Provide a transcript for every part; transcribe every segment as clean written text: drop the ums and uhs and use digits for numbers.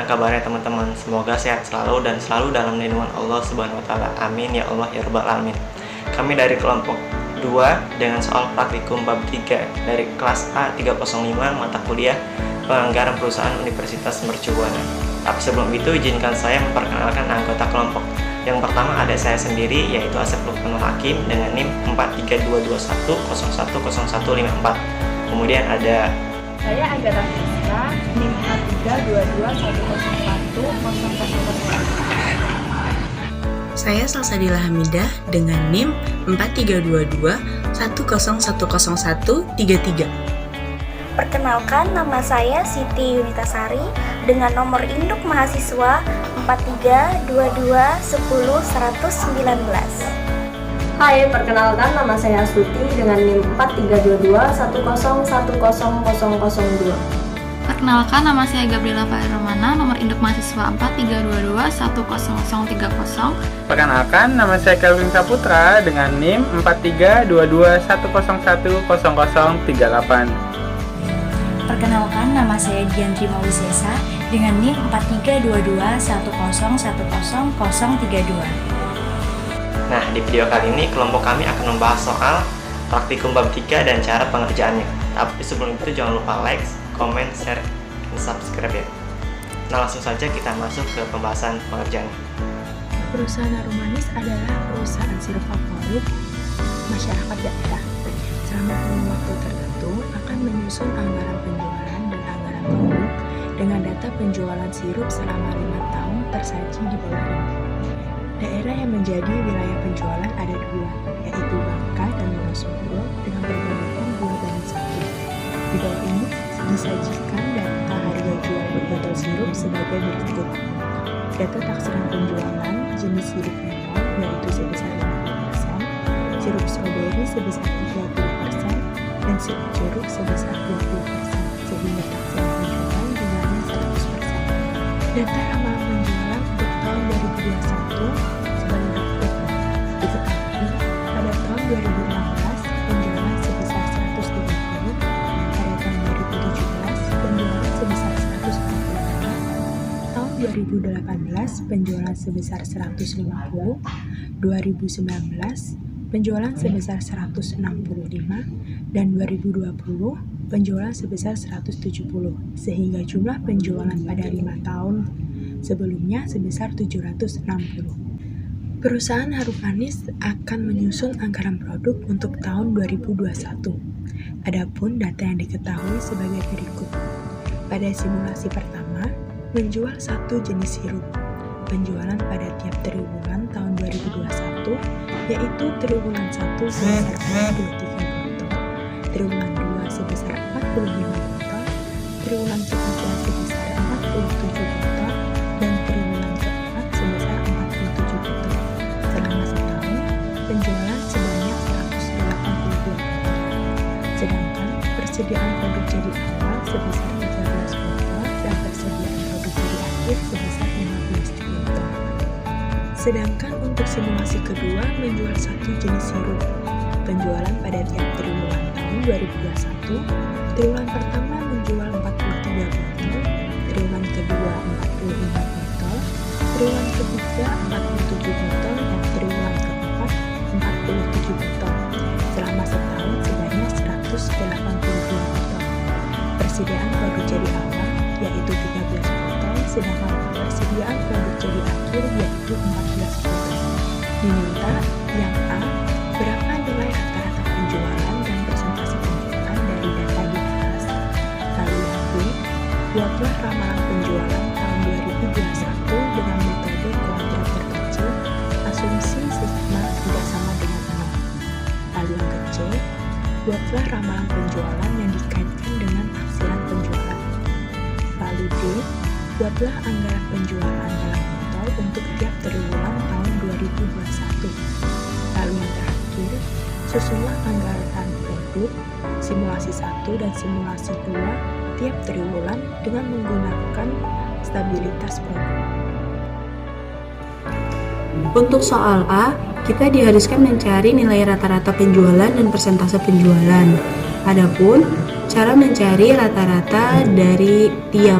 kabarnya teman-teman? Semoga sehat selalu dan selalu dalam lindungan Allah Subhanahu wa taala. Amin ya Allah ya rabbal alamin. Kami dari kelompok 2 dengan soal praktikum bab 3 dari kelas A305 mata kuliah Penganggaran Perusahaan Universitas Mercu Buana. Tapi sebelum itu izinkan saya memperkenalkan anggota kelompok. Yang pertama ada saya sendiri, yaitu Asep Lukmanul Hakim dengan NIM 43221010154. Kemudian ada saya Agatha Fiska, NIM 432210101. Saya Salsadila Hamidah dengan NIM 432210100133. Perkenalkan, nama saya Siti Yunitasari dengan nomor induk mahasiswa 4322101119. Hai, perkenalkan nama saya Astuti dengan NIM 432210100002. Perkenalkan, nama saya Gabriela Fairomana, nomor induk mahasiswa 4322101030. Perkenalkan, nama saya Kelvin Saputra dengan NIM 432210101038. Perkenalkan, nama saya Diandri Mawisesa dengan NIM 432210101032. Nah, di video kali ini kelompok kami akan membahas soal praktikum bab 3 dan cara pengerjaannya. Tapi sebelum itu jangan lupa like, comment, share, dan subscribe ya. Nah, langsung saja kita masuk ke pembahasan pengerjaannya. Perusahaan Harum Manis adalah perusahaan sirup favorit masyarakat daerah. Selama kurun waktu tertentu akan menyusun anggaran penjualan dan anggaran produk dengan data penjualan sirup selama 5 tahun tersaji di bawah ini. Daerah yang menjadi wilayah penjualan ada 2, yaitu Bangka dan Wonosobo dengan perbandingan 2:1. Di bawah ini disajikan data harga jual berbotol sirup sebagai berikut. Data taksiran penjualan jenis sirup menol yaitu sebesar 50%, sirup stroberi sebesar 30%, dan sirup jeruk sebesar 20%, sehingga taksiran penjualan jumlahnya 100%. Data ramalan penjualan untuk tahun 2021 sebagai berikut. Diketahui pada tahun 2016 penjualan sebesar 130, pada tahun 2017 penjualan sebesar 145, tahun 2018 penjualan sebesar 150, 2019 penjualan sebesar 165, dan 2020 penjualan sebesar 170, sehingga jumlah penjualan pada 5 tahun sebelumnya sebesar 760. Perusahaan Harum Manis akan menyusun anggaran produk untuk tahun 2021. Adapun data yang diketahui sebagai berikut. Pada simulasi pertama, menjual satu jenis sirup. Penjualan pada tiap triwulan tahun 2021 yaitu triwulan 1 sebesar 63 botol, triwulan 2 sebesar 45 botol, triwulan ketiga sebesar 47 botol, dan triwulan keempat sebesar 47 botol. Selama setahun, penjualan sebanyak 182 botol. Sedangkan persediaan produk jadi awal sebesar 13 botol dan persediaan produk jadi akhir sebesar 15 botol. Sedangkan untuk simulasi kedua menjual satu jenis sirup. Penjualan pada tiap triwulan tahun 2021, triwulan pertama menjual 43 botol, triwulan kedua 45 botol, triwulan ketiga 47 botol, dan triwulan keempat 47 botol. Selama setahun sebanyak 182 botol. Persediaan produk jadi awal yaitu 13 botol, sedangkan persediaan produk jadi akhir yaitu 14 botol. Diminta yang A, berapa nilai rata-rata penjualan dan persentase penjualan dari data di atas. Lalu yang B, buatlah ramalan penjualan tahun 2021 dengan metode kuadrat terkecil, asumsi sigma tidak sama dengan 0. Lalu yang C, buatlah ramalan penjualan yang dikaitkan dengan taksiran penjualan. Lalu D, buatlah anggaran penjualan dalam botol untuk tiap triwulan tahun 2021. Lalu yang terakhir, susunlah anggaran produk simulasi 1 dan simulasi 2 tiap triwulan dengan menggunakan stabilitas produk. Untuk soal A, kita diharuskan mencari nilai rata-rata penjualan dan persentase penjualan. Adapun cara mencari rata-rata dari tiap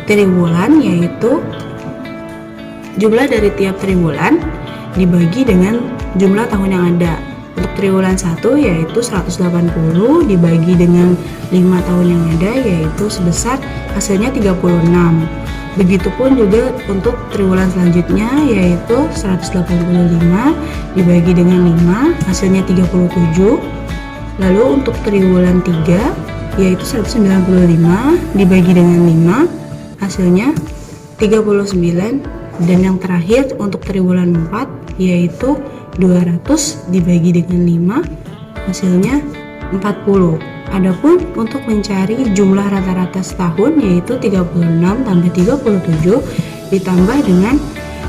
triwulan yaitu jumlah dari tiap triwulan dibagi dengan jumlah tahun yang ada. Untuk triwulan 1 yaitu 180 dibagi dengan 5 tahun yang ada yaitu sebesar hasilnya 36. Begitupun juga untuk triwulan selanjutnya yaitu 185 dibagi dengan 5 hasilnya 37. Lalu untuk triwulan 3 yaitu 195 dibagi dengan 5 hasilnya 39. Dan yang terakhir untuk triwulan 4 yaitu 200 dibagi dengan 5 hasilnya 40. Adapun untuk mencari jumlah rata-rata setahun yaitu 36 tambah 37 ditambah dengan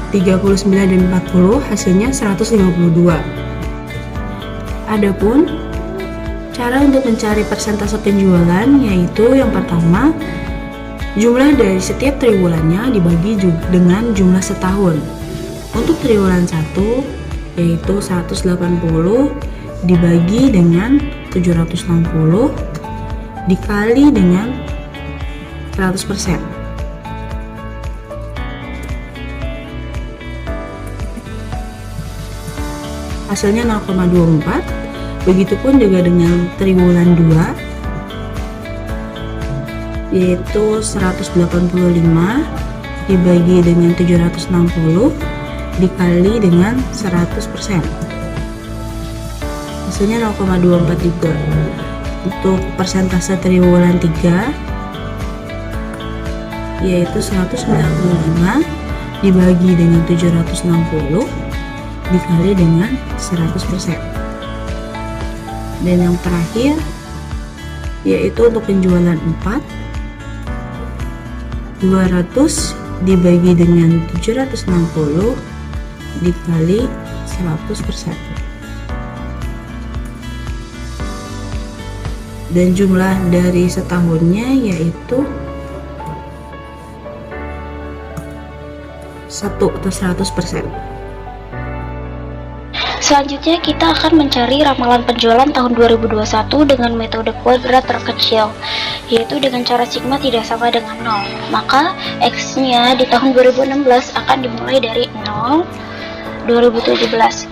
39 dan 40 hasilnya 152. Adapun cara untuk mencari persentase penjualan yaitu yang pertama, jumlah dari setiap triwulannya dibagi dengan jumlah setahun. Untuk triwulan 1 yaitu 180 dibagi dengan 760 dikali dengan 100%. Hasilnya 0,24. Begitupun juga dengan triwulan 2 yaitu 185 dibagi dengan 760 dikali dengan 100%. Hasilnya 0,24 juga. Untuk persentase triwulan 3 yaitu 195 dibagi dengan 760 dikali dengan 100%. Dan yang terakhir yaitu untuk penjualan 4, 200 dibagi dengan 760 dikali 100%. Dan jumlah dari setahunnya yaitu 1 atau 100%. Selanjutnya kita akan mencari ramalan penjualan tahun 2021 dengan metode kuadrat terkecil, yaitu dengan cara sigma tidak sama dengan 0. Maka X-nya di tahun 2016 akan dimulai dari 0, 2017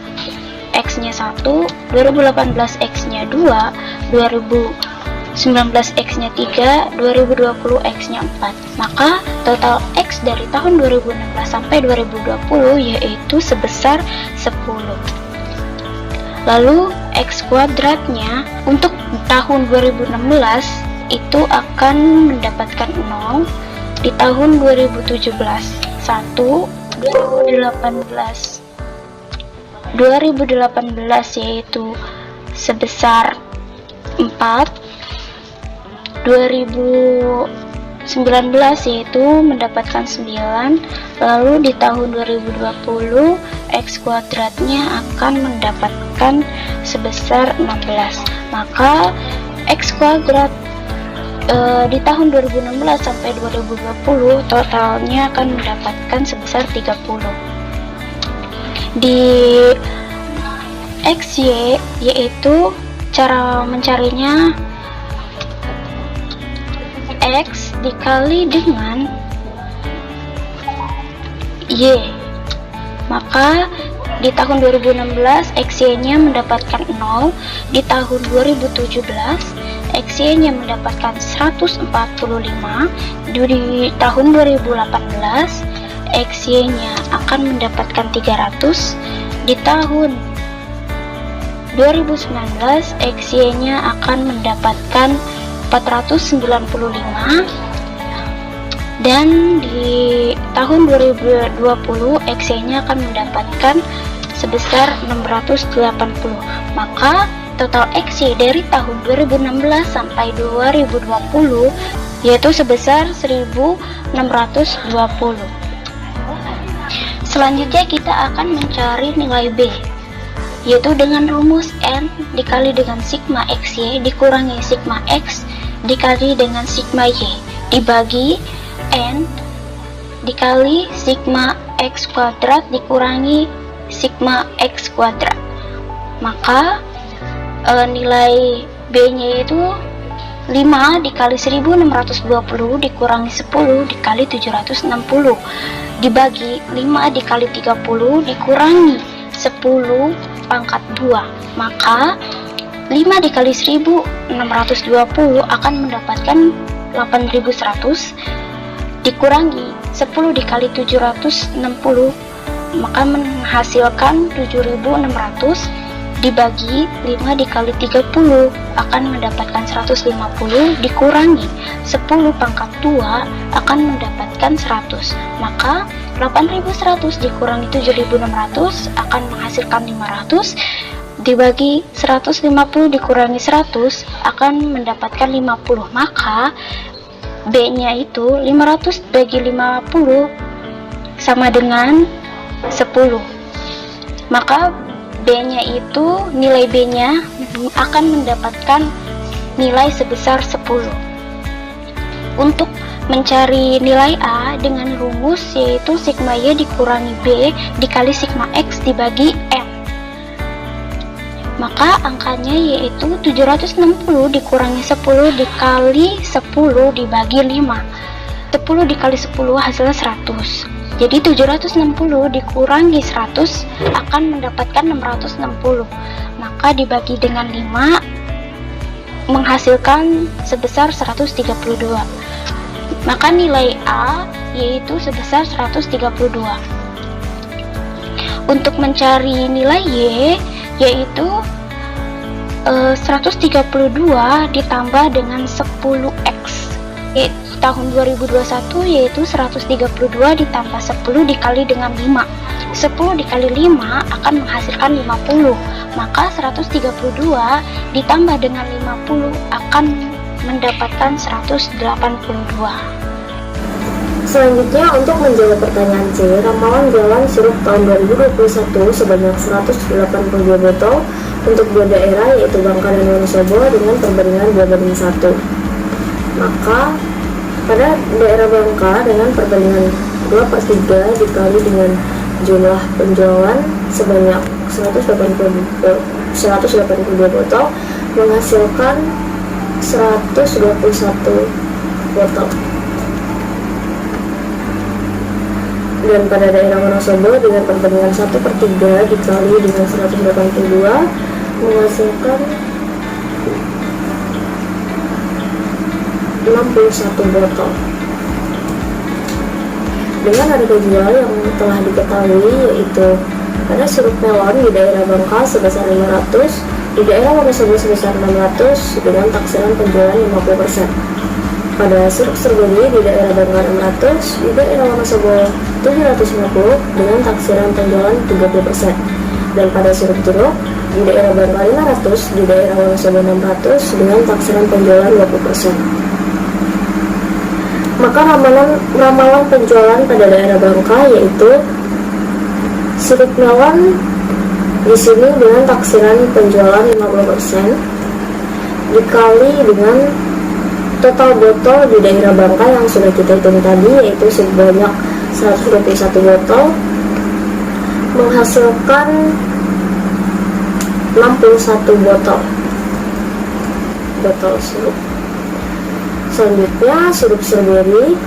X-nya 1, 2018 X-nya 2, 2019 X-nya 3, 2020 X-nya 4. Maka total X dari tahun 2016 sampai 2020 yaitu sebesar 10. Lalu X kuadratnya untuk tahun 2016 itu akan mendapatkan 0, di tahun 2017 1, 2018 yaitu sebesar 4, 2019 yaitu mendapatkan 9, lalu di tahun 2020 X kuadratnya akan mendapatkan sebesar 16. Maka X kuadrat di tahun 2016 sampai 2020 totalnya akan mendapatkan sebesar 30. Di XY yaitu cara mencarinya X dikali dengan Y. Maka di tahun 2016 XY-nya mendapatkan 0, di tahun 2017 XY-nya mendapatkan 145, di tahun 2018 XY-nya akan mendapatkan 300, di tahun 2019 XY-nya akan mendapatkan 495, dan di tahun 2020 XY-nya akan mendapatkan sebesar 680. Maka total XY dari tahun 2016 sampai 2020 yaitu sebesar 1620. Selanjutnya kita akan mencari nilai B, yaitu dengan rumus N dikali dengan sigma XY dikurangi sigma X dikali dengan sigma Y dibagi N dikali sigma X kuadrat dikurangi sigma X kuadrat. Maka nilai B-nya itu 5 dikali 1620 dikurangi 10 dikali 760 dibagi 5 dikali 30 dikurangi 10 pangkat 2, maka 5 dikali 1620 akan mendapatkan 8100 dikurangi 10 dikali 760 maka menghasilkan 7600 dibagi 5 dikali 30 akan mendapatkan 150 dikurangi 10 pangkat 2 akan mendapatkan 100, maka 8100 dikurangi 7600 akan menghasilkan 500 dibagi 150 dikurangi 100 akan mendapatkan 50, maka B nya itu 500 bagi 50 sama dengan 10, maka B nya itu nilai B nya akan mendapatkan nilai sebesar 10. Untuk mencari nilai A dengan rumus yaitu sigma Y dikurangi B dikali sigma X dibagi M, maka angkanya yaitu 760 dikurangi 10 dikali 10 dibagi 5, 10 dikali 10 hasilnya 100. Jadi 760 dikurangi 100 akan mendapatkan 660, maka dibagi dengan 5 menghasilkan sebesar 132, maka nilai A yaitu sebesar 132. Untuk mencari nilai Y yaitu 132 ditambah dengan 10X tahun 2021 yaitu 132 ditambah 10 dikali dengan 5, 10 dikali 5 akan menghasilkan 50, maka 132 ditambah dengan 50 akan mendapatkan 182. Selanjutnya untuk menjawab pertanyaan C, ramalan jualan sirup tahun 2021 sebanyak 182 botol untuk dua daerah yaitu Bangka dan Wonosobo dengan perbandingan 2:1. Maka pada daerah Bangka dengan perbandingan 2/3 dikali dengan jumlah penjualan sebanyak 182 botol menghasilkan 121 botol. Dan pada daerah Wonosobo dengan perbandingan 1/3 dikali dengan 182 menghasilkan 61 botol. Dengan harga jual yang telah diketahui yaitu pada sirup melon di daerah Bangka sebesar 500, di daerah Wonosobo sebesar 600 dengan taksiran penjualan 50%. Pada sirup stroberi di daerah Bangka 600, di daerah Wonosobo 750 dengan taksiran penjualan 30%. Dan pada sirup jeruk di daerah Bangka 500, di daerah Wonosobo 600 dengan taksiran penjualan 20%. Maka ramalan penjualan pada daerah Bangka yaitu sirup melon di sini dengan taksiran penjualan 50% dikali dengan total botol di daerah Bangka yang sudah kita hitung tadi yaitu sebanyak 121 botol menghasilkan 61 botol sirup. Selanjutnya sirup stroberi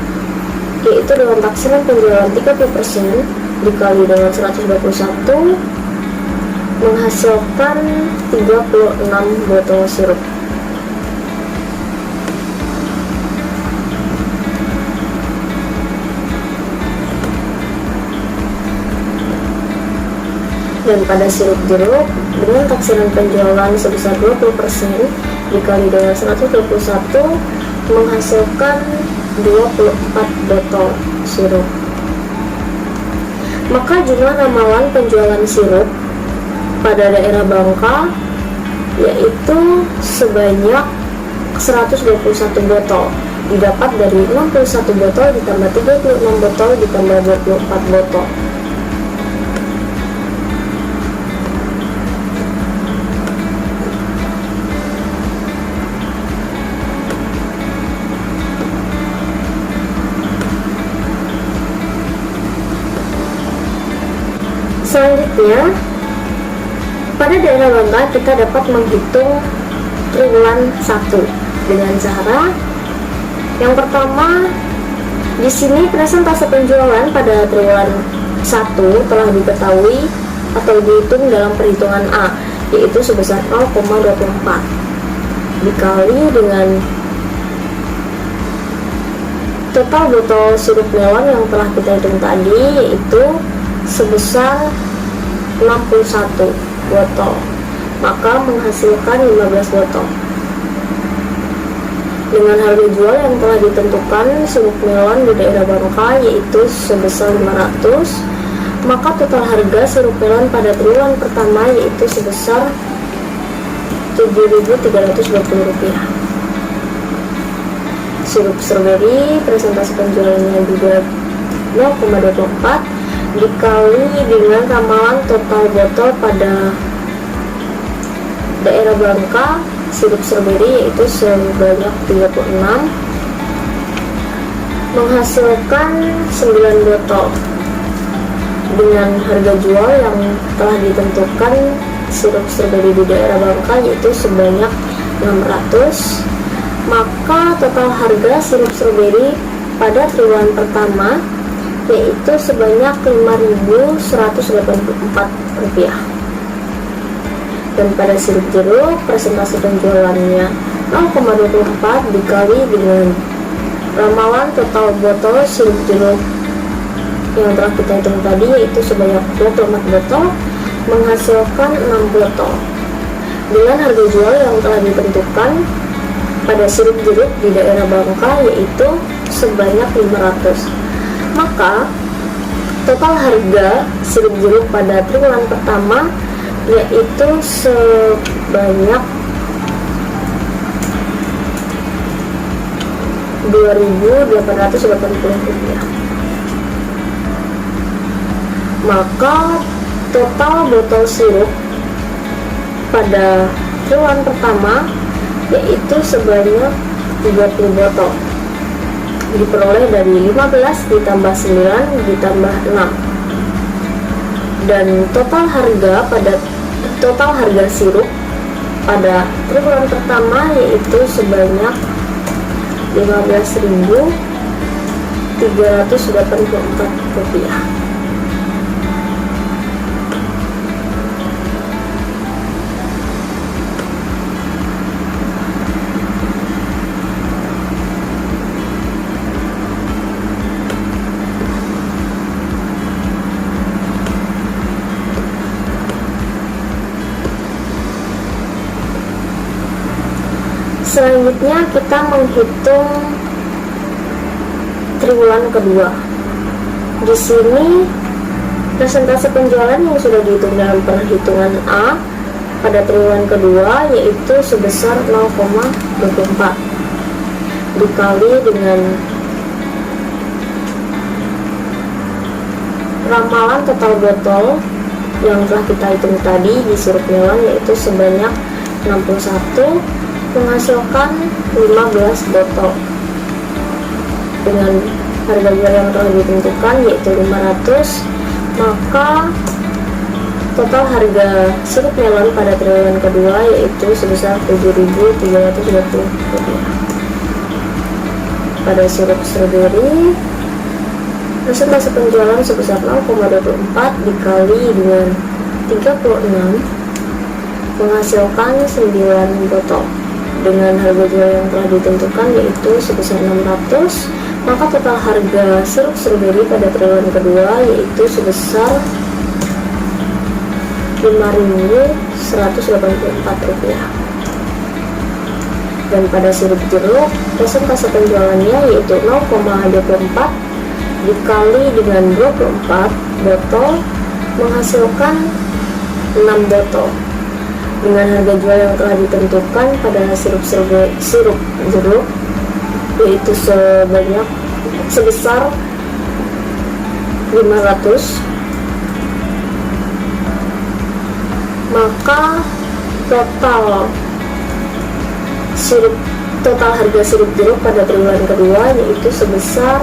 yaitu dengan taksiran penjualan 30% dikali dengan 121 menghasilkan 36 botol sirup. Dan pada sirup jeruk dengan taksiran penjualan sebesar 20% dikali dengan 121 menghasilkan 24 botol sirup. Maka jumlah ramalan penjualan sirup pada daerah Bangka yaitu sebanyak 121 botol didapat dari 61 botol ditambah 36 botol ditambah 24 botol. Selanjutnya, pada daerah Bangka kita dapat menghitung triwulan 1 dengan cara yang pertama. Di sini presentase penjualan pada triwulan 1 telah diketahui atau dihitung dalam perhitungan A, yaitu sebesar 0,24 dikali dengan total botol sirup melon yang telah kita hitung tadi, yaitu sebesar 61 botol, maka menghasilkan 15 botol. Dengan harga jual yang telah ditentukan sirup melon di daerah Bangka yaitu sebesar 500, maka total harga sirup melon pada triwulan pertama yaitu sebesar Rp7.320. Sirup stroberi presentase penjualannya juga 0,24 dikali dengan ramalan total botol pada daerah Bangka sirup stroberi yaitu sebanyak 36 menghasilkan 9 botol. Dengan harga jual yang telah ditentukan sirup stroberi di daerah Bangka yaitu sebanyak 600, maka total harga sirup stroberi pada triwulan pertama yaitu sebanyak Rp5.184. Dan pada sirup jeruk presentase penjualannya 0,24 dikali dengan ramalan total botol sirup jeruk yang telah kita hitung tadi yaitu sebanyak 24 botol menghasilkan 6 botol. Dengan harga jual yang telah ditentukan pada sirup jeruk di daerah Bangka yaitu sebanyak 500, maka total harga sirup jeruk pada triwulan pertama yaitu sebanyak Rp2.880. Maka total botol sirup pada triwulan pertama yaitu sebanyak 30 botol, diperoleh dari 15 ditambah 9 ditambah 6, dan total harga sirup pada triwulan pertama yaitu sebanyak Rp15.384. Selanjutnya kita menghitung triwulan kedua. Di sini presentase penjualan yang sudah dihitung dalam perhitungan A pada triwulan kedua yaitu sebesar 0,24 dikali dengan ramalan total botol yang telah kita hitung tadi di sirup melon yaitu sebanyak 61 menghasilkan 15 botol. Dengan harga jual yang telah ditentukan yaitu 500, maka total harga sirup melon pada triwulan kedua yaitu sebesar Rp7.320. Pada sirup stroberi presentase penjualan sebesar 0,24 dikali dengan 36 menghasilkan 9 botol. Dengan harga jual yang telah ditentukan yaitu sebesar 600, maka total harga sirup stroberi pada triwulan kedua yaitu sebesar Rp5.184. Dan pada sirup jeruk presentase penjualannya yaitu 0,24 dikali dengan 24 botol menghasilkan 6 botol. Dengan harga jual yang telah ditentukan pada sirup jeruk yaitu sebesar 500, maka total harga sirup jeruk pada triwulan kedua yaitu sebesar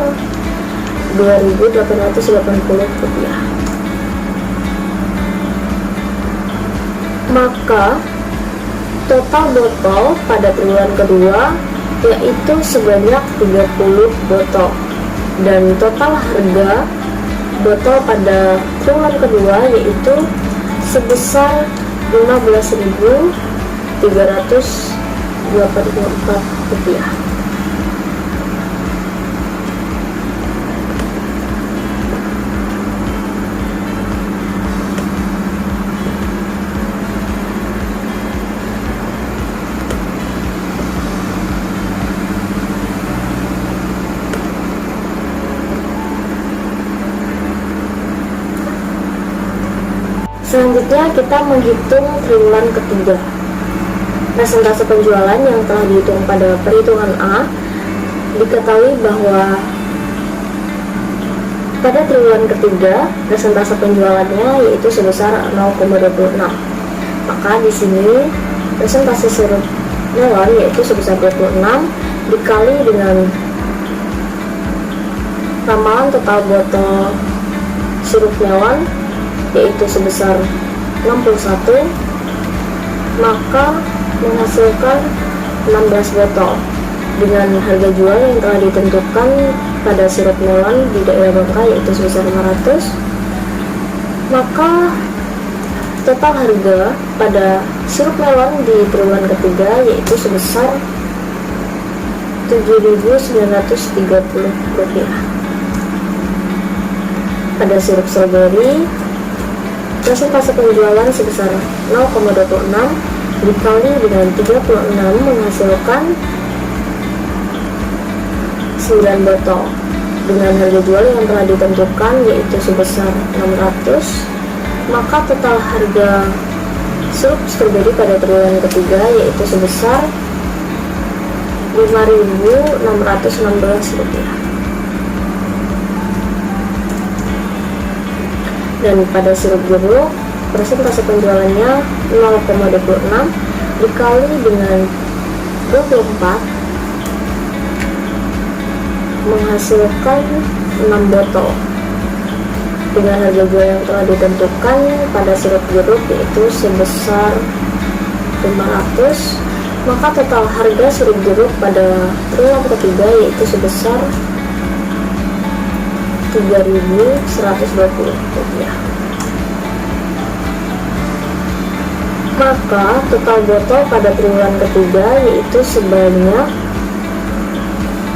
Rp2.880. Maka total botol pada triwulan kedua yaitu sebanyak 30 botol, dan total harga botol pada triwulan kedua yaitu sebesar Rp15.384. Selanjutnya kita menghitung triwulan ketiga. Persentase penjualan yang telah dihitung pada perhitungan A, diketahui bahwa pada triwulan ketiga persentase penjualannya yaitu sebesar 0,26. Maka di sini persentase sirup melon yaitu sebesar 26 dikali dengan ramalan total botol sirup melon yaitu sebesar 61, maka menghasilkan 16 botol dengan harga jual yang telah ditentukan pada sirup melon di daerah Bangka yaitu sebesar 500. Maka total harga pada sirup melon di triwulan ketiga yaitu sebesar Rp7.930. Pada sirup stroberi, persentase penjualan sebesar 0,26 dikali dengan 36 menghasilkan 9 botol dengan harga jual yang telah ditentukan yaitu sebesar 600. Maka total harga sirup stroberi pada triwulan ketiga yaitu sebesar Rp5.616. Dan pada sirup jeruk, persentase penjualannya 0,26 dikali dengan 24 menghasilkan 6 botol dengan harga jual yang telah ditentukan pada sirup jeruk yaitu sebesar 500. Maka total harga sirup jeruk pada triwulan ketiga yaitu sebesar Rp3.120. Maka total botol pada triwulan ketiga yaitu sebanyak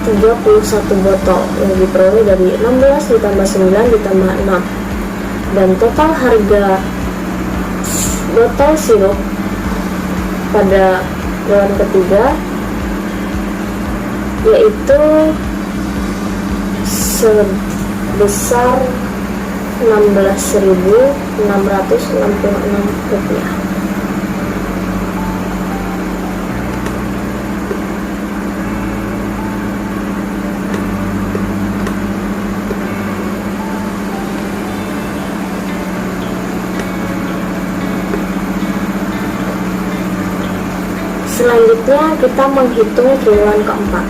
31 botol yang diperoleh dari 16 ditambah 9 ditambah 6, dan total harga botol sirup pada triwulan ketiga yaitu sebesar Rp16.666. Selanjutnya kita menghitung triwulan keempat.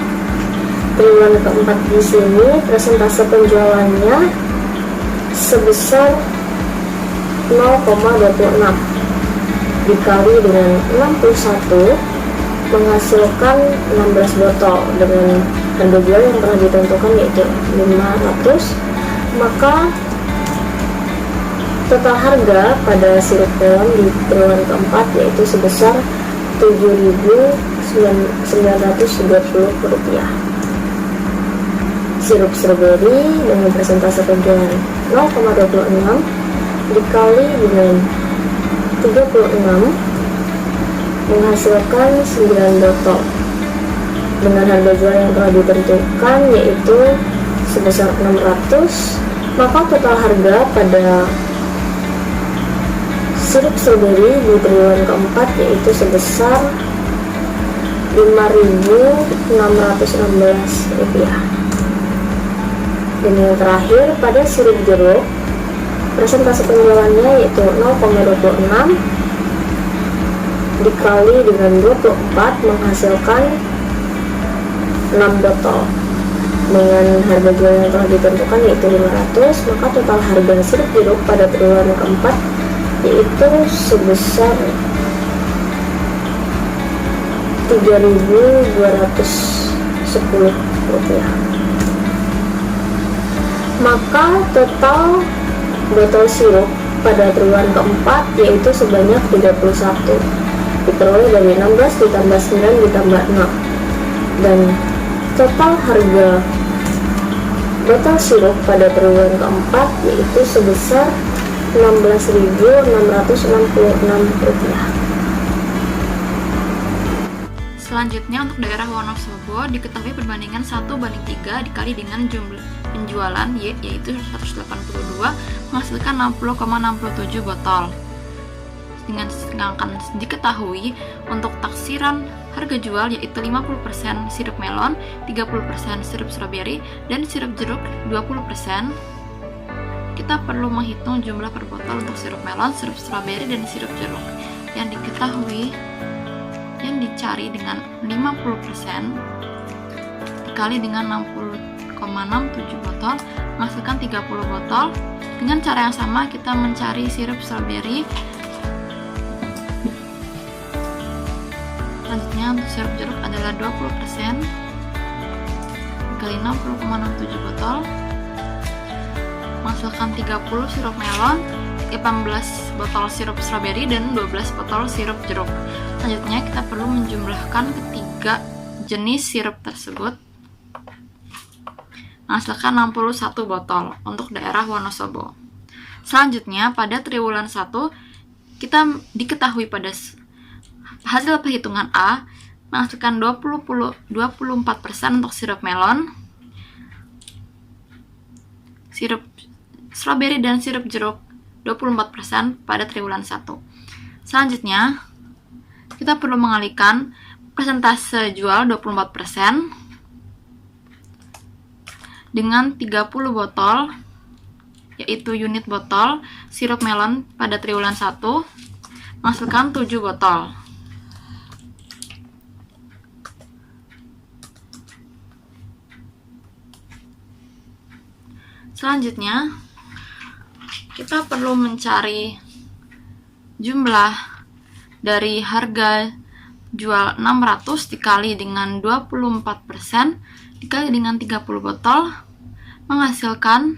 Triwulan keempat di sini persentase penjualannya sebesar 0,26 dikali dengan 61 menghasilkan 16 botol dengan harga jual yang telah ditentukan yaitu 500. Maka total harga pada sirup melon di triwulan keempat yaitu sebesar Rp7.930. Sirup stroberi dengan persentase penjualan 0,26 dikali dengan 36 menghasilkan 9 botol dengan harga jual yang telah ditentukan yaitu sebesar 600. Maka total harga pada sirup stroberi di triwulan keempat yaitu sebesar Rp5.616. Dan yang terakhir pada sirup jeruk, persentase penjualannya yaitu 0,26 dikali dengan 24 menghasilkan 6 botol dengan harga jual yang telah ditentukan yaitu 500. Maka total harga sirup jeruk pada triwulan keempat yaitu sebesar 3.210 rupiah. Maka total botol sirup pada triwulan keempat yaitu sebanyak 31, diperoleh dari 16 ditambah 9 ditambah 6, dan total harga botol sirup pada triwulan keempat yaitu sebesar Rp16.666. Selanjutnya untuk daerah Wonosobo diketahui perbandingan 1:3 dikali dengan jumlah penjualan yaitu 182 menghasilkan 60,67 botol. Sedangkan diketahui untuk taksiran harga jual yaitu 50% sirup melon, 30% sirup stroberi, dan sirup jeruk 20%. Kita perlu menghitung jumlah per botol untuk sirup melon, sirup stroberi, dan sirup jeruk. Yang diketahui yang dicari dengan 50% dikali dengan 60,67 botol menghasilkan 30 botol. Dengan cara yang sama kita mencari sirup stroberi. Selanjutnya untuk sirup jeruk adalah 20% dikali 60,67 botol menghasilkan 30 sirup melon, 18 botol sirup stroberi, dan 12 botol sirup jeruk. Selanjutnya kita perlu menjumlahkan ketiga jenis sirup tersebut menghasilkan 61 botol untuk daerah Wonosobo. Selanjutnya pada triwulan 1 kita diketahui pada hasil perhitungan A menghasilkan 24% untuk sirup melon, sirup stroberi, dan sirup jeruk 24% pada triwulan 1. Selanjutnya kita perlu mengalihkan persentase jual 24% dengan 30 botol yaitu unit botol sirup melon pada triwulan 1 menghasilkan 7 botol. Selanjutnya kita perlu mencari jumlah dari harga jual 600 dikali dengan 24% dikali dengan 30 botol menghasilkan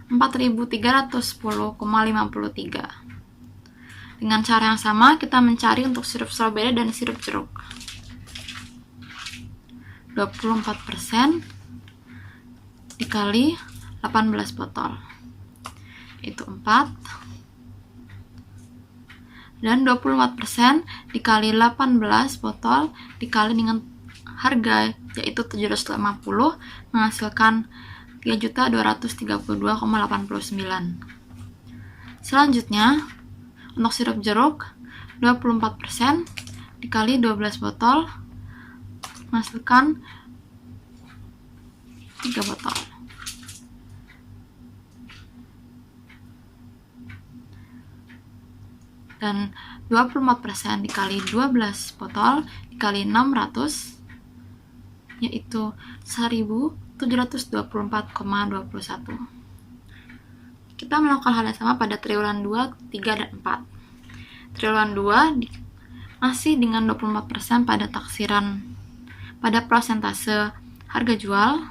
4.310,53. Dengan cara yang sama kita mencari untuk sirup stroberi dan sirup jeruk. 24% dikali 18 botol itu 4, dan 24% dikali 18 botol dikali dengan harga yaitu 750 menghasilkan 3.232,89. Selanjutnya untuk sirup jeruk 24% dikali 12 botol menghasilkan 3 botol. Dan 24% dikali 12 botol dikali 600 yaitu 1.724,21. Kita melakukan hal yang sama pada triwulan 2, 3, dan 4. Triwulan 2 masih dengan 24% pada taksiran pada persentase harga jual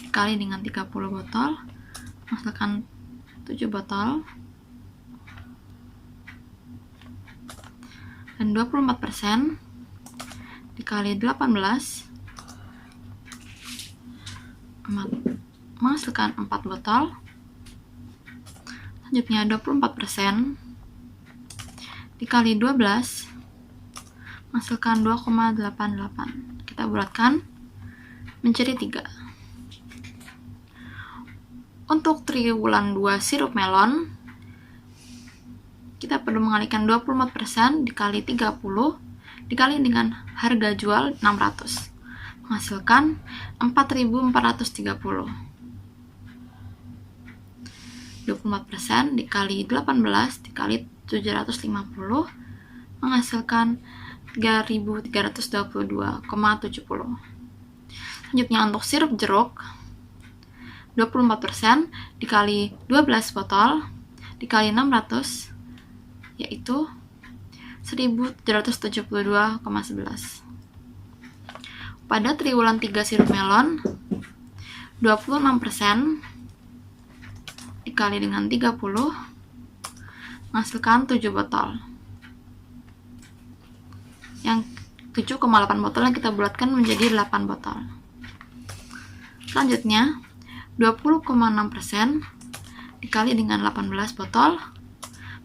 dikali dengan 30 botol menghasilkan 7 botol, dan 24% dikali 18 menghasilkan 4 botol. Selanjutnya 24% dikali 12 menghasilkan 2,88. Kita bulatkan menjadi 3. Untuk triwulan 2 sirup melon kita perlu mengalihkan 24% dikali 30 dikali dengan harga jual 600 menghasilkan 4.430. 24% dikali 18 dikali 750 menghasilkan 3.322,70. Selanjutnya untuk sirup jeruk 24% dikali 12 botol dikali 600 yaitu 1772,11. Pada triwulan 3 sirup melon 26% dikali dengan 30 menghasilkan 7 botol. Yang 7,8 botol yang kita bulatkan menjadi 8 botol. Selanjutnya 20,6% dikali dengan 18 botol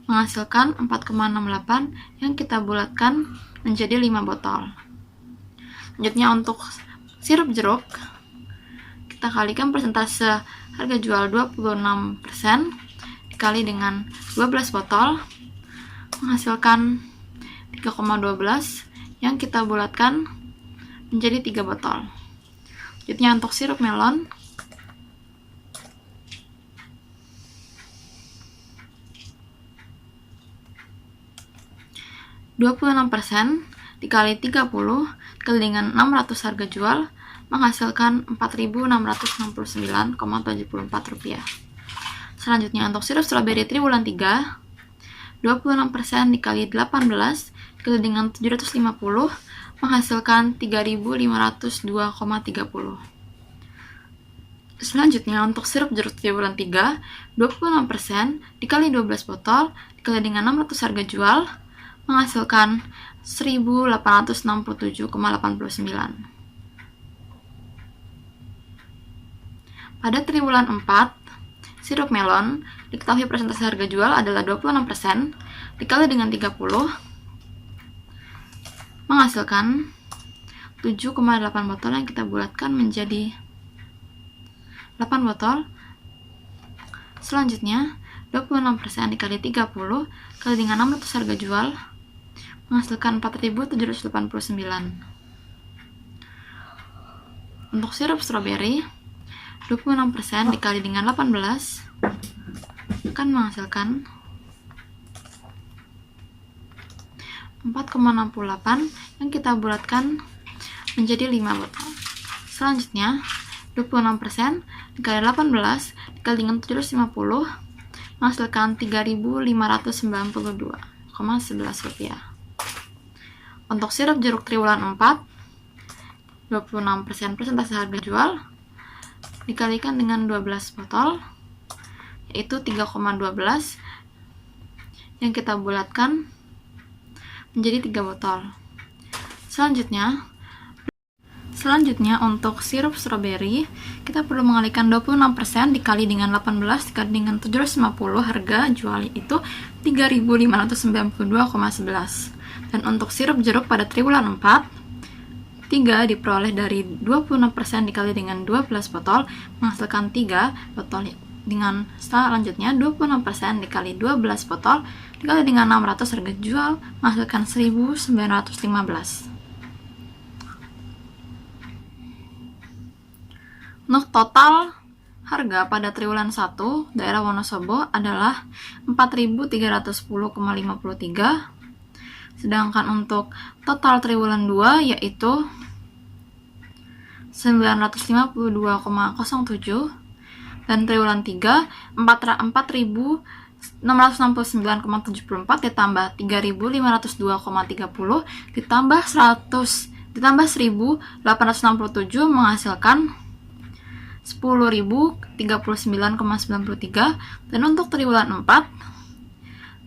menghasilkan 4,68 yang kita bulatkan menjadi 5 botol. Selanjutnya untuk sirup jeruk kita kalikan persentase harga jual 26% dikali dengan 12 botol menghasilkan 3,12 yang kita bulatkan menjadi 3 botol. Selanjutnya untuk sirup melon 26% dikali 30 dikali dengan 600 harga jual menghasilkan Rp4.669,74. Selanjutnya untuk sirup stroberi triwulan 3 26% dikali 18 dikali dengan 750 menghasilkan 3.502,30. Selanjutnya untuk sirup jeruk triwulan 3 26% dikali 12 botol dikali dengan 600 harga jual menghasilkan 1.867,89. Pada triwulan 4 sirup melon diketahui persentase harga jual adalah 26% dikali dengan 30 menghasilkan 7,8 botol yang kita bulatkan menjadi 8 botol. Selanjutnya 26% dikali 30 kali dengan 600 harga jual menghasilkan 4.789. Untuk sirup stroberi 26% dikali dengan 18 akan menghasilkan 4,68 yang kita bulatkan menjadi 5 botol. Selanjutnya 26% dikali 18 dikali dengan 750 menghasilkan 3.592,11 rupiah. Untuk sirup jeruk triwulan 4 26% persentase harga jual dikalikan dengan 12 botol yaitu 3,12 yang kita bulatkan menjadi 3 botol. Selanjutnya untuk sirup stroberi kita perlu mengalikan 26% dikali dengan 18 dikali dengan 750 harga jual itu 3.592,11. Dan untuk sirup jeruk pada triwulan 4 3 diperoleh dari 26% dikali dengan 12 botol menghasilkan 3 botol. Dengan selanjutnya 26% dikali 12 botol dikali dengan 600 harga jual menghasilkan 1.915. Untuk total harga pada triwulan 1 daerah Wonosobo adalah 4.310,53. Sedangkan untuk total triwulan 2 yaitu 952,07 dan triwulan 3 4.669,74 ditambah 3.502,30 ditambah 1.867 menghasilkan 10.039,93. Dan untuk triwulan 4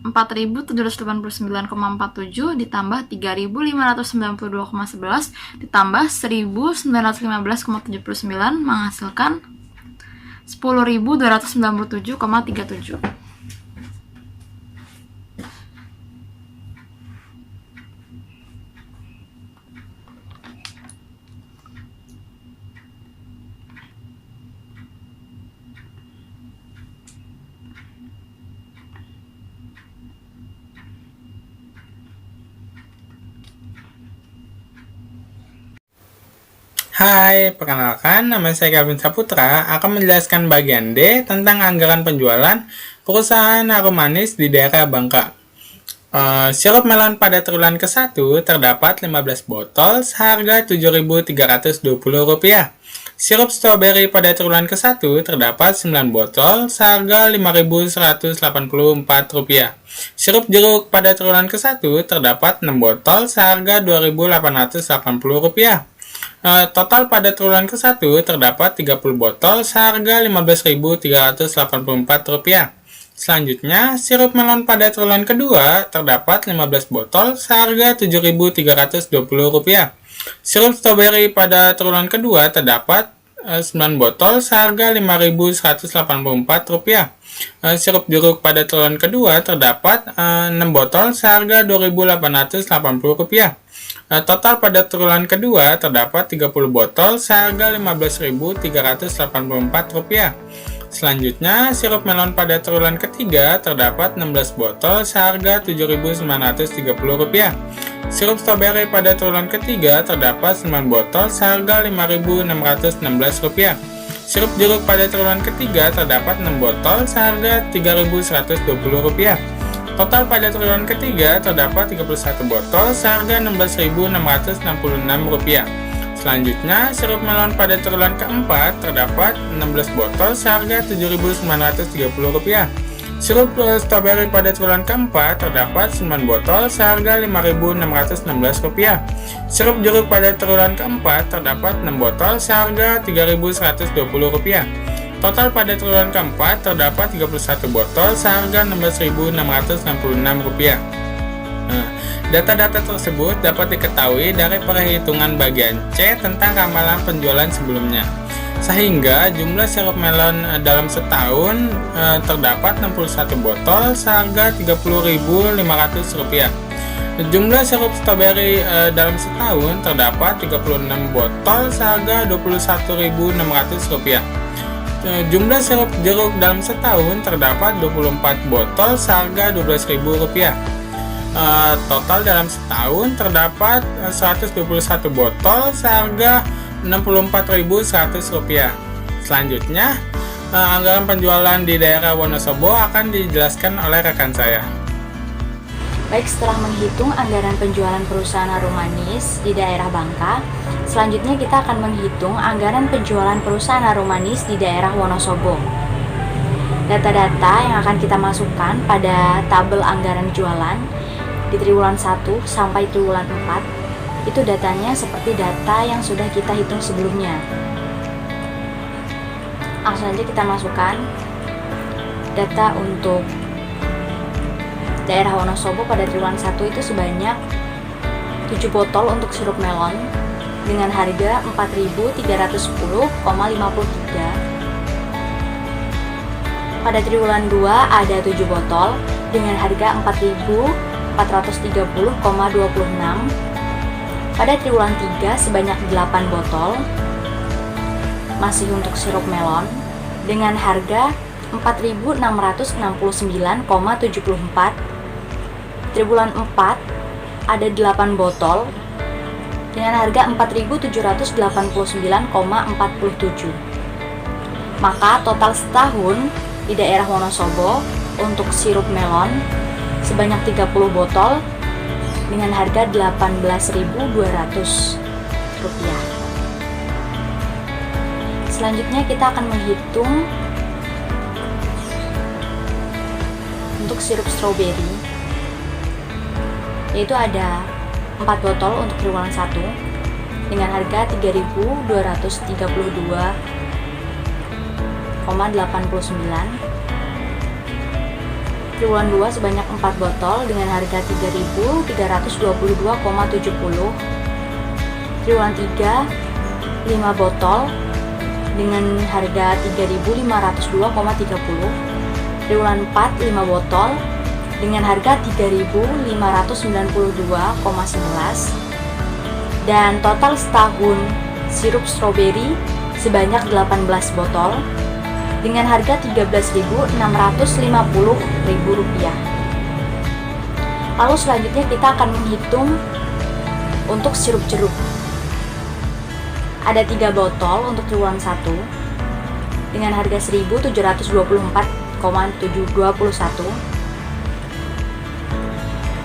4.789,47 ditambah 3.592,11 ditambah 1.915,79 menghasilkan 10.297,37. Hai, perkenalkan nama saya Kelvin Saputra akan menjelaskan bagian D tentang anggaran penjualan perusahaan harum manis di daerah Bangka. Sirup melon pada triwulan ke-1 terdapat 15 botol seharga Rp7.320. Sirup stroberi pada triwulan ke-1 terdapat 9 botol seharga Rp5.184. Sirup jeruk pada triwulan ke-1 terdapat 6 botol seharga Rp2.880. Total pada triwulan ke-1 terdapat 30 botol seharga Rp15.384. Selanjutnya, sirup melon pada triwulan kedua terdapat 15 botol seharga Rp7.320. Sirup stroberi pada triwulan kedua terdapat 9 botol seharga Rp5.184. Sirup jeruk pada triwulan kedua terdapat 6 botol seharga Rp2.880. Total pada triwulan kedua terdapat 30 botol seharga Rp15.384. Selanjutnya, sirup melon pada triwulan ketiga terdapat 16 botol seharga Rp7.930. Sirup stroberi pada triwulan ketiga terdapat 9 botol seharga Rp5.616. Sirup jeruk pada triwulan ketiga terdapat 6 botol seharga Rp3.120. Total pada triwulan ketiga terdapat 31 botol seharga Rp16.666. Selanjutnya, sirup melon pada triwulan keempat terdapat 16 botol seharga Rp7.930. Sirup stroberi pada triwulan keempat terdapat 9 botol seharga Rp5.616. Sirup jeruk pada triwulan keempat terdapat 6 botol seharga Rp3.120. Total pada triwulan keempat terdapat 31 botol seharga Rp16.666. Data-data tersebut dapat diketahui dari perhitungan bagian C tentang ramalan penjualan sebelumnya. Sehingga jumlah sirup melon dalam setahun terdapat 61 botol seharga Rp30.500. Jumlah sirup stroberi dalam setahun terdapat 36 botol seharga Rp21.600. Jumlah sirup jeruk dalam setahun terdapat 24 botol seharga Rp12.000. Total dalam setahun terdapat 121 botol seharga Rp64.100. Selanjutnya, anggaran penjualan di daerah Wonosobo akan dijelaskan oleh rekan saya. Baik, setelah menghitung anggaran penjualan perusahaan harum manis di daerah Bangka, selanjutnya kita akan menghitung anggaran penjualan perusahaan harum manis di daerah Wonosobo. Data-data yang akan kita masukkan pada tabel anggaran jualan di triwulan 1 sampai triwulan 4, itu datanya seperti data yang sudah kita hitung sebelumnya. Langsung saja kita masukkan data untuk daerah Wonosobo pada triwulan 1 itu sebanyak 7 botol untuk sirup melon dengan harga Rp4.310,53. Pada triwulan 2 ada 7 botol dengan harga Rp4.430,26. Pada triwulan 3 sebanyak 8 botol masih untuk sirup melon dengan harga Rp4.669,74. Triwulan 4 ada 8 botol dengan harga Rp4.789,47. Maka total setahun di daerah Wonosobo untuk sirup melon sebanyak 30 botol dengan harga Rp18.200. Selanjutnya kita akan menghitung untuk sirup stroberi, yaitu ada 4 botol untuk triwulan 1 dengan harga Rp3.232,89. Triwulan 2 sebanyak 4 botol dengan harga Rp3.322,70. Triwulan 3 5 botol dengan harga Rp3.502,30. Triwulan 4 5 botol dengan harga Rp3.592,11. Dan total setahun sirup stroberi sebanyak 18 botol dengan harga Rp13.650.000. Lalu selanjutnya kita akan menghitung untuk sirup jeruk. Ada 3 botol untuk triwulan 1 dengan harga Rp1.724,721.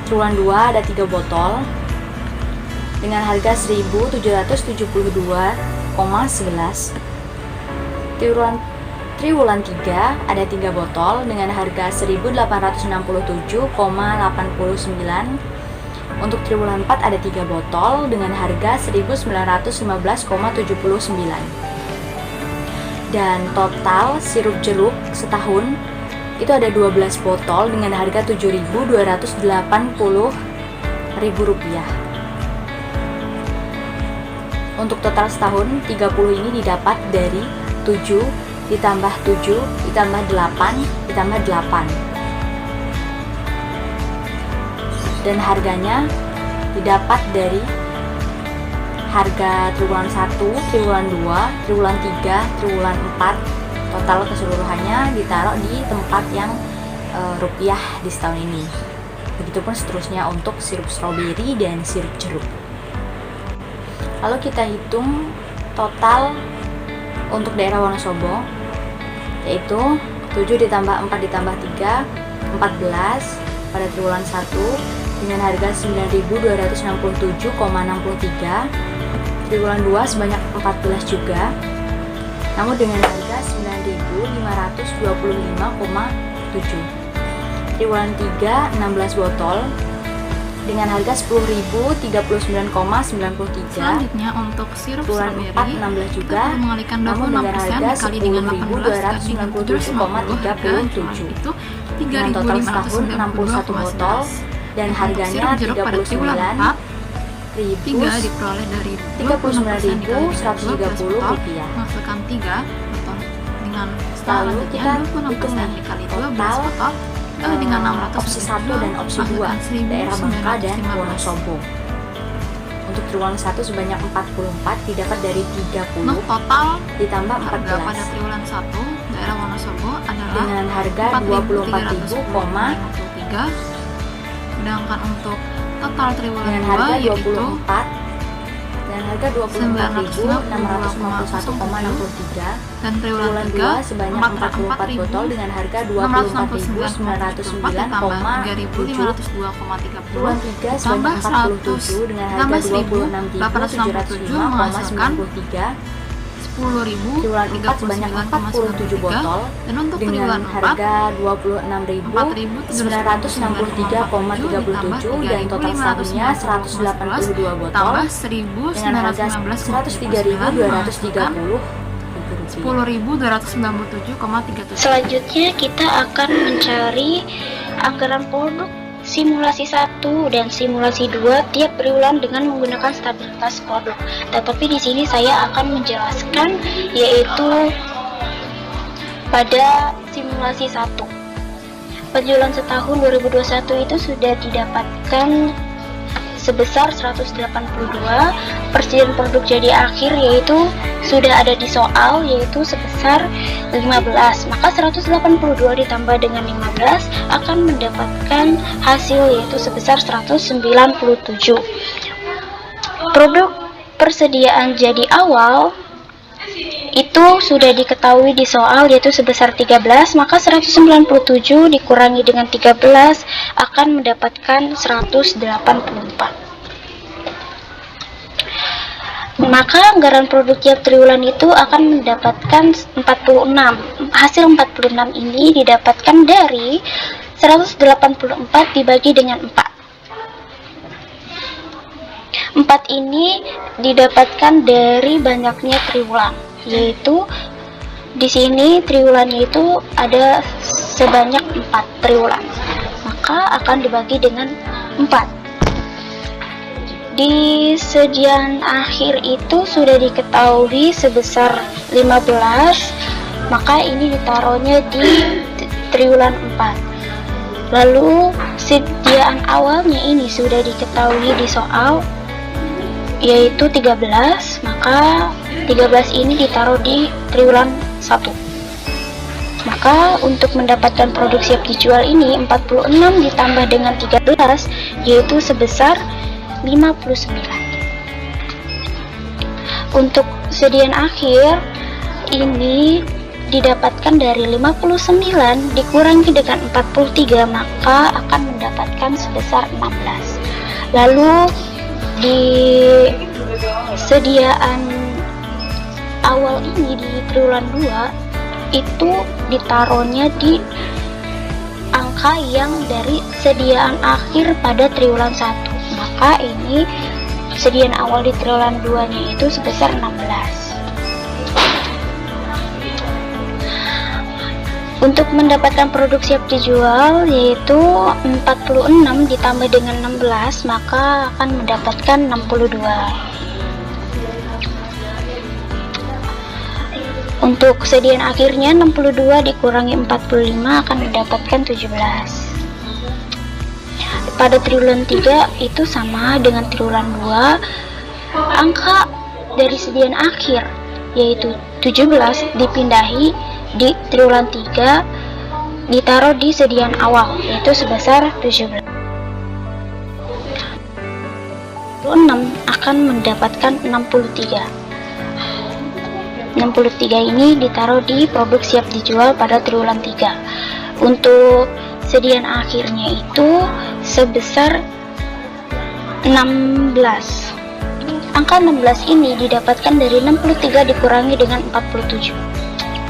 Triwulan 2 ada 3 botol dengan harga Rp1.772,11. Triwulan 3 ada 3 botol dengan harga 1.867,89. Untuk triwulan 4 ada 3 botol dengan harga 1.915,79. Dan total sirup jeruk setahun itu ada 12 botol dengan harga Rp7.280.000. Untuk total setahun 30 ini didapat dari 7 ditambah 7 ditambah 8 ditambah 8. Dan harganya didapat dari harga triwulan 1, triwulan 2, triwulan 3, triwulan 4. Total keseluruhannya ditaruh di tempat yang rupiah di setahun ini. Begitupun seterusnya untuk sirup stroberi dan sirup jeruk. Lalu kita hitung total untuk daerah Wonosobo, yaitu 7 ditambah 4 ditambah 3, 14 pada triwulan 1 dengan harga 9.267,63. Triwulan 2 sebanyak 14 juga, namun dengan harga 9.525,7. Triwulan 3 16 botol dengan harga 10.039,93. Selanjutnya untuk sirup Triwulan stroberi 4 16 juga, mengalihkan namun 26% dengan harga dikali dengan 18 10.297,37. itu Dengan total setahun 61 botol dan harganya jeruk pada triwulan 4 3 diperoleh dari 39.130 rupiah. Menghasilkan 3 botol dengan Lalu kita hitung dikali 12 total botol kali dengan 600 opsi 1 dan opsi 2 daerah Bangka dan Wonosobo. Untuk triwulan 1 sebanyak 44 didapat dari 30 total ditambah harga pada 14 triwulan 1 daerah Wonosobo adalah dengan harga 24.000,53. Sedangkan untuk total triwulan dengan 2 harga yaitu 24 dan harga 24.651,63. dan triwulan Triwulan 3 2 sebanyak 44 botol dengan harga 24.909,7. Triwulan 3 sebanyak 47 dengan harga 26.705,93. Triwulan 4 sebanyak 47 botol dan untuk dengan triwulan 4 harga 26.993,37 dan total setahunnya 182 botol tambah dengan harga 103.230 10.297,37. Selanjutnya kita akan mencari anggaran produk simulasi 1 dan simulasi 2 tiap triwulan dengan menggunakan stabilitas produk. Tetapi di sini saya akan menjelaskan yaitu pada simulasi 1. Penjualan setahun 2021 itu sudah didapatkan sebesar 182. Persediaan produk jadi akhir yaitu sudah ada di soal yaitu sebesar 15. Maka 182 ditambah dengan 15 akan mendapatkan hasil yaitu sebesar 197. Produk persediaan jadi awal itu sudah diketahui di soal yaitu sebesar 13, maka 197 dikurangi dengan 13 akan mendapatkan 184. Maka anggaran produk tiap triwulan itu akan mendapatkan 46. Hasil 46 ini didapatkan dari 184 dibagi dengan 4. 4 ini didapatkan dari banyaknya triwulan, yaitu di sini triwulannya itu ada sebanyak 4 triwulan, maka akan dibagi dengan 4. Di sediaan akhir itu sudah diketahui sebesar 15, maka ini ditaruhnya di triwulan 4. Lalu sediaan awalnya ini sudah diketahui di soal yaitu 13, maka 13 ini ditaruh di triwulan 1. Maka untuk mendapatkan produk siap dijual ini 46 ditambah dengan 13 yaitu sebesar 59. Untuk sediaan akhir ini didapatkan dari 59 dikurangi dengan 43, maka akan mendapatkan sebesar 16. Lalu di sediaan awal ini di triwulan 2 itu ditaruhnya di angka yang dari sediaan akhir pada triwulan 1. Maka ini sediaan awal di triwulan 2 nya itu sebesar 16. Untuk mendapatkan produk siap dijual yaitu 46 ditambah dengan 16, maka akan mendapatkan 62. Untuk sediaan akhirnya 62 dikurangi 45 akan mendapatkan 17. Pada triwulan 3 itu sama dengan triwulan 2, angka dari sediaan akhir yaitu 17 dipindahi di triwulan 3 ditaruh di sediaan awal yaitu sebesar 17. 6 akan mendapatkan 63. 63 ini ditaruh di produk siap dijual pada triwulan 3. Untuk sediaan akhirnya itu sebesar 16. Angka 16 ini didapatkan dari 63 dikurangi dengan 47.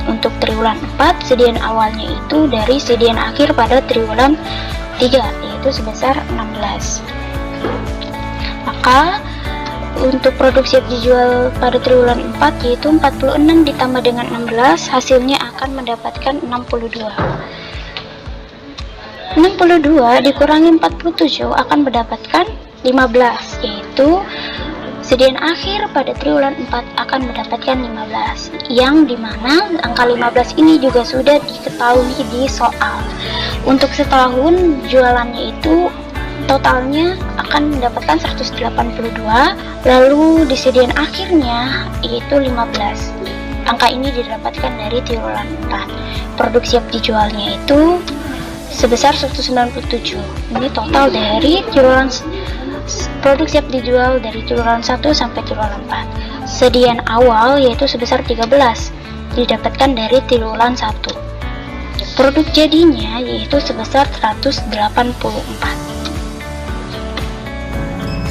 Untuk triwulan 4, sediaan awalnya itu dari sediaan akhir pada triwulan 3 yaitu sebesar 16. Maka untuk produk siap dijual pada triwulan 4 yaitu 46 ditambah dengan 16, hasilnya akan mendapatkan 62. 62 dikurangi 47 akan mendapatkan 15, yaitu sediaan akhir pada triwulan 4 akan mendapatkan 15, yang dimana angka 15 ini juga sudah diketahui di soal. Untuk setahun jualannya itu totalnya akan mendapatkan 182, lalu di sediaan akhirnya yaitu 15. Angka ini didapatkan dari triwulan 4. Produk siap dijualnya itu sebesar 197. Ini total dari triwulan produk siap dijual dari triwulan 1 sampai triwulan 4. Sediaan awal yaitu sebesar 13 didapatkan dari triwulan 1. Produk jadinya yaitu sebesar 184.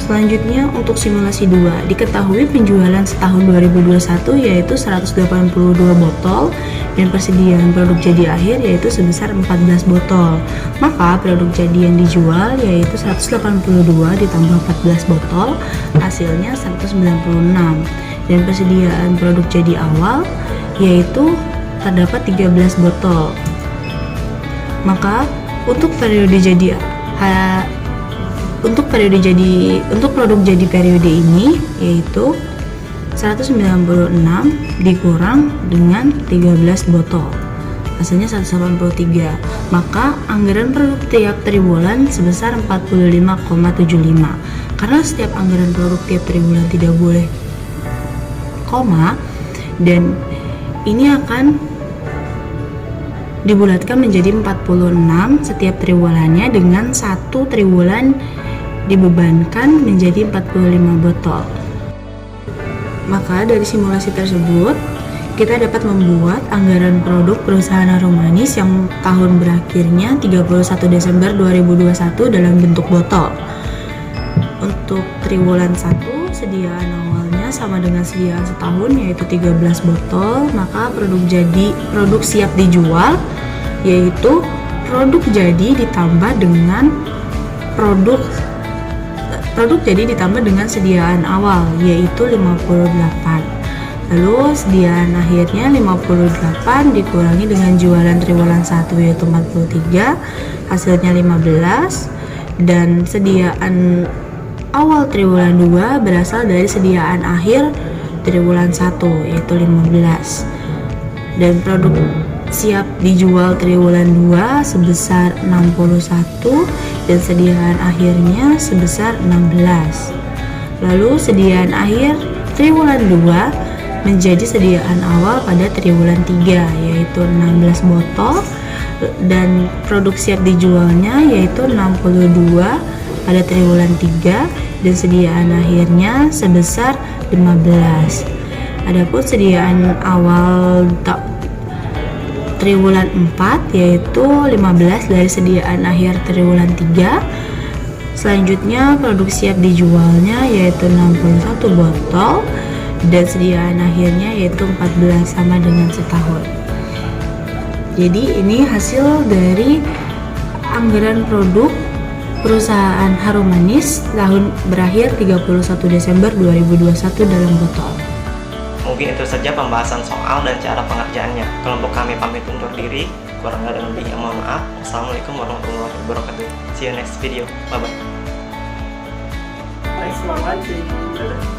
Selanjutnya untuk simulasi 2, diketahui penjualan setahun 2021 yaitu 182 botol dan persediaan produk jadi akhir yaitu sebesar 14 botol. Maka produk jadi yang dijual yaitu 182 ditambah 14 botol, hasilnya 196. Dan persediaan produk jadi awal yaitu terdapat 13 botol. Maka untuk produk jadi periode ini yaitu 196 dikurang dengan 13 botol, hasilnya 183. Maka anggaran produk tiap triwulan sebesar 45,75. Karena setiap anggaran produk tiap triwulan tidak boleh koma, dan ini akan dibulatkan menjadi 46 setiap triwulannya, dengan satu triwulan dibebankan menjadi 45 botol. Maka dari simulasi tersebut kita dapat membuat anggaran produk perusahaan Harum Manis yang tahun berakhirnya 31 Desember 2021 dalam bentuk botol. Untuk triwulan 1 sediaan awalnya sama dengan sediaan setahun yaitu 13 botol. Maka produk siap dijual yaitu produk jadi ditambah dengan sediaan awal yaitu 58. Lalu sediaan akhirnya 58 dikurangi dengan jualan triwulan 1 yaitu 43, hasilnya 15. Dan sediaan awal triwulan 2 berasal dari sediaan akhir triwulan 1 yaitu 15. Dan produk siap dijual triwulan 2 sebesar 61 dan sediaan akhirnya sebesar 16. Lalu sediaan akhir triwulan 2 menjadi sediaan awal pada triwulan 3 yaitu 16 botol, dan produk siap dijualnya yaitu 62 pada triwulan 3 dan sediaan akhirnya sebesar 15. Adapun sediaan awal triwulan 4 yaitu 15 dari sediaan akhir triwulan 3. Selanjutnya produk siap dijualnya yaitu 61 botol dan sediaan akhirnya yaitu 14 sama dengan setahun. Jadi ini hasil dari anggaran produk perusahaan Harum Manis tahun berakhir 31 Desember 2021 dalam botol. Mungkin itu saja pembahasan soal dan cara pengerjaannya. Kelompok kami pamit undur diri. Kurang dan lebihnya mohon maaf. Assalamualaikum warahmatullahi wabarakatuh. See you next video. Bye bye. Thanks for watching.